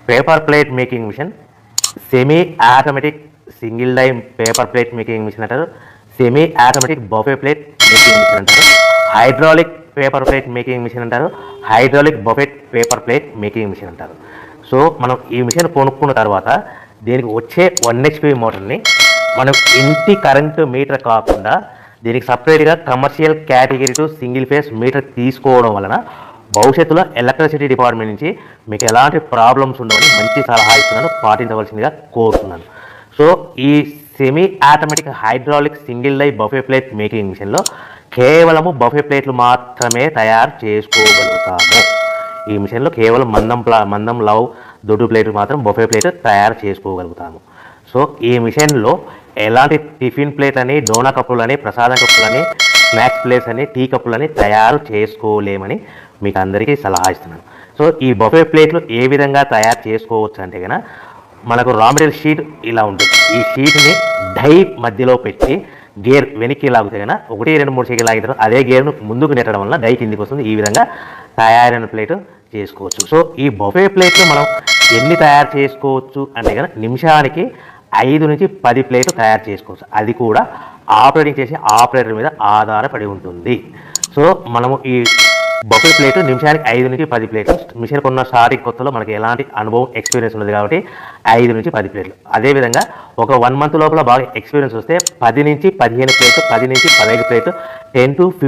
Paper plate making machine, semi automatic single die paper plate making machine అంటారు, semi automatic buffet plate making machine అంటారు, hydraulic paper plate making machine అంటారు, hydraulic buffet paper plate making machine అంటారు. So మనం ఈ machine కొనుక్కున్న తర్వాత దీనికి వచ్చే 1 HP మోటార్ని మనం ఇంటి కరెంటు మీటర్ కాకుండా దీనికి సపరేట్గా commercial category to single phase metre తీసుకోవడం వలన భవిష్యత్తులో ఎలక్ట్రిసిటీ డిపార్ట్మెంట్ నుంచి మీకు ఎలాంటి ప్రాబ్లమ్స్ ఉండవని మంచి సలహా ఇస్తున్నాను, పాటించవలసిందిగా కోరుతున్నాను. సో ఈ semi automatic hydraulic single die buffet plate making మిషన్లో కేవలము బఫే ప్లేట్లు మాత్రమే తయారు చేసుకోగలుగుతాము. ఈ మిషన్లో కేవలం మందం లవ్ దొడ్డు ప్లేట్లు మాత్రం బఫే ప్లేట్ తయారు చేసుకోగలుగుతాము. సో ఈ మిషన్లో ఎలాంటి టిఫిన్ ప్లేట్లని, డోనా కప్పులని, ప్రసాదం కప్పులని, స్నాక్స్ ప్లేట్స్ అని, టీ కప్పులని తయారు చేసుకోలేమని మీకు అందరికీ సలహా ఇస్తున్నాను. సో ఈ బఫే ప్లేట్లు ఏ విధంగా తయారు చేసుకోవచ్చు అంటే కనుక మనకు రా మెటీరియల్ షీట్ ఇలా ఉంటుంది. ఈ షీట్ని డై మధ్యలో పెట్టి గేర్ వెనక్కి లాగితే కనుక 1, 2, 3 సెకండ్లు లాగిన తర్వాత అదే గేర్ను ముందుకు నెట్టడం వల్ల డై కిందికి వస్తుంది. ఈ విధంగా తయారైన ప్లేట్ చేసుకోవచ్చు. సో ఈ బఫే ప్లేట్లు మనం ఎన్ని తయారు చేసుకోవచ్చు అంటే కనుక నిమిషానికి 5 నుంచి 10 ప్లేట్లు తయారు చేసుకోవచ్చు. అది కూడా ఆపరేటింగ్ చేసే ఆపరేటర్ మీద ఆధారపడి ఉంటుంది. సో మనము ఈ బఫే ప్లేట్ నిమిషానికి 5 నుంచి 10 ప్లేట్లు. మిషన్ కొన్న స్టార్టింగ్ కొత్తలో మనకి ఎలాంటి అనుభవం ఎక్స్పీరియన్స్ ఉన్నది కాబట్టి 5 నుంచి 10 ప్లేట్లు. అదేవిధంగా ఒక 1 మంత్ లోపల బాగా ఎక్స్పీరియన్స్ వస్తే 10 నుంచి 15 ప్లేట్లు, 10 నుంచి 15 ప్లేట్లు, 10 to 15